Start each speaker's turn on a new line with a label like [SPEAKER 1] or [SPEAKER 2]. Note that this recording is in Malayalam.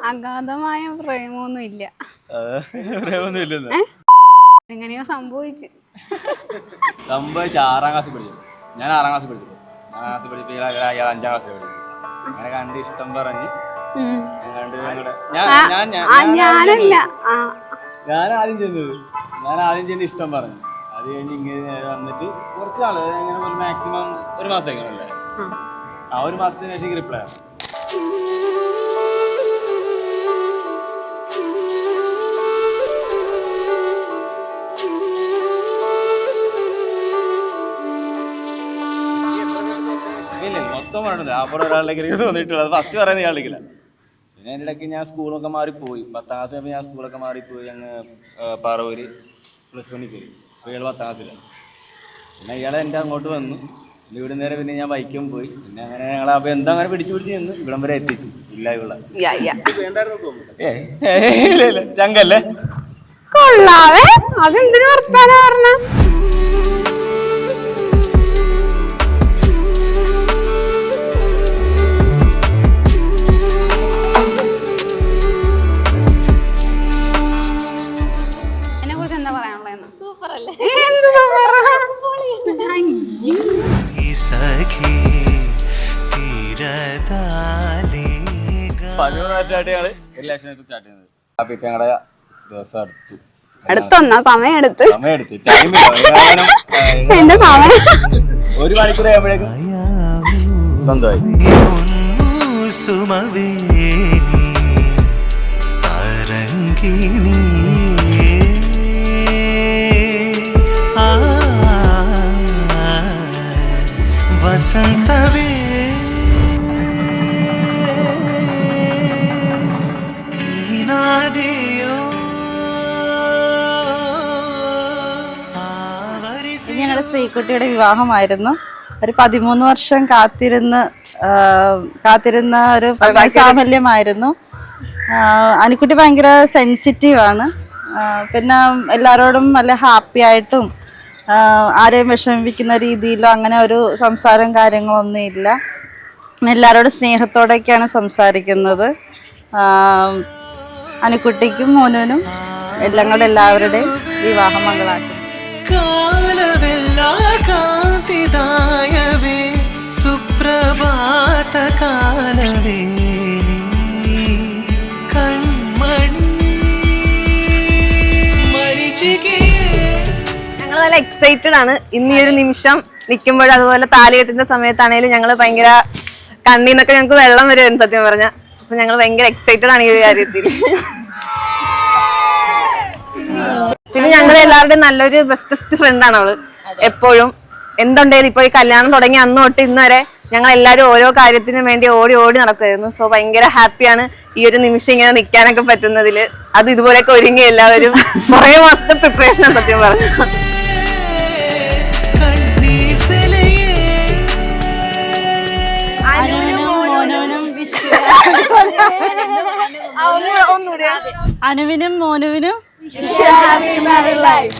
[SPEAKER 1] അഗാധമായ പ്രേമൊന്നും ഇല്ല. എങ്ങനെയോ സംഭവിച്ചു.
[SPEAKER 2] 6ാം ക്ലാസ്സിൽ പഠിച്ചു. ഞാൻ 6ാം ക്ലാസ്സിൽ പഠിച്ചു. 5ാം ക്ലാസ്സിൽ പഠിച്ചു. അങ്ങനെ കണ്ട് ഇഷ്ടം പറഞ്ഞ് ഞാൻ ആദ്യം ചെന്ന് ഇഷ്ടം പറഞ്ഞു. അത് കഴിഞ്ഞ് ഇങ്ങനെ വന്നിട്ട് കുറച്ച് നാള് ഒരു മാക്സിമം 1 മാസം അല്ലേ, ആ 1 മാസത്തിന് ശേഷം റിപ്ലൈ ആണ്. ഇല്ല മൊത്തം പറഞ്ഞില്ല, അപ്പുറം ഒരാളിലേക്ക് തോന്നിയിട്ടുള്ളത്. അത് ഫസ്റ്റ് പറയുന്നത് ഇയാളിക്കില്ല. പിന്നെ എൻ്റെ ഇടയ്ക്ക് ഞാൻ സ്കൂളൊക്കെ മാറിപ്പോയി. 10ാം ക്ലാസ് കഴിഞ്ഞപ്പോൾ ഞാൻ സ്കൂളൊക്കെ മാറിപ്പോയി. അങ്ങ് പറവൂര് +1 കയറി. അപ്പോൾ ഇയാൾ 10ാം ക്ലാസ്സിലാണ്. പിന്നെ ഇയാളെ എൻ്റെ അങ്ങോട്ട് വന്നു. ഇവിടെ നേരെ പിന്നെ ഞാൻ ബൈക്കും പോയി. പിന്നെ അങ്ങനെ ഞങ്ങൾ അപ്പോൾ എന്താ അങ്ങനെ പിടിച്ച് നിന്ന് ഇവിടം വരെ എത്തിച്ച്. ഇല്ല ഇവിടെ ഇല്ല ചങ്കല്ലേ
[SPEAKER 1] കൊള്ളാവേ. അതെന്തിനു വർത്താനാ പറഞ്ഞ? അടുത്തൊന്നാ സമയം എടുത്ത്
[SPEAKER 2] 1 മണിക്കൂർ ആകുമ്പോഴേക്കും സ്വന്തമായി.
[SPEAKER 3] വസന്തവേ
[SPEAKER 4] ഞങ്ങളുടെ ശ്രീകുട്ടിയുടെ വിവാഹമായിരുന്നു. ഒരു 13 വർഷം കാത്തിരുന്ന ഒരു സാഫല്യമായിരുന്നു. അനുക്കുട്ടി ഭയങ്കര സെൻസിറ്റീവാണ്. പിന്നെ എല്ലാവരോടും നല്ല ഹാപ്പി ആയിട്ടും ആരെയും വിഷമിപ്പിക്കുന്ന രീതിയിലോ അങ്ങനെ ഒരു സംസാരം കാര്യങ്ങളൊന്നും ഇല്ല. എല്ലാവരോടും സ്നേഹത്തോടെയൊക്കെയാണ് സംസാരിക്കുന്നത്. അനുക്കുട്ടിക്കും മോനുവിനും ഞങ്ങളുടെ എല്ലാവരുടെയും വിവാഹ മംഗളാശംസ.
[SPEAKER 3] സുപ്രഭാത കാലവേ
[SPEAKER 5] ഞങ്ങൾ നല്ല എക്സൈറ്റഡ് ആണ് ഇന്ന് ഈ ഒരു നിമിഷം നിൽക്കുമ്പോൾ. അതുപോലെ താലികെട്ടിന്റെ സമയത്താണേലും ഞങ്ങൾ ഭയങ്കര കണ്ണീന്നൊക്കെ ഞങ്ങൾക്ക് വെള്ളം വരുമായിരുന്നു സത്യം പറഞ്ഞ. അപ്പൊ ഞങ്ങൾ ഭയങ്കര എക്സൈറ്റഡ് ആണ് ഈ ഒരു കാര്യത്തിൽ. പിന്നെ ഞങ്ങളുടെ എല്ലാവരുടെയും നല്ലൊരു ബെസ്റ്റസ്റ്റ് ഫ്രണ്ടാണ് അവള്. എപ്പോഴും എന്തുണ്ടെങ്കിലും ഇപ്പൊ ഈ കല്യാണം തുടങ്ങി അന്ന് തൊട്ട് ഇന്ന് വരെ ഞങ്ങൾ എല്ലാവരും ഓരോ കാര്യത്തിനും വേണ്ടി ഓടി ഓടി നടക്കുമായിരുന്നു. സോ ഭയങ്കര ഹാപ്പിയാണ് ഈ ഒരു നിമിഷം ഇങ്ങനെ നിൽക്കാനൊക്കെ പറ്റുന്നതില്. അത് ഇതുപോലെയൊക്കെ ഒരുങ്ങി എല്ലാവരും കുറെ മാസത്തെ പ്രിപ്പറേഷൻ സത്യം പറഞ്ഞു.
[SPEAKER 4] അനുവിനും മോനുവിനും ഹാപ്പി മാരീഡ് ലൈഫ്.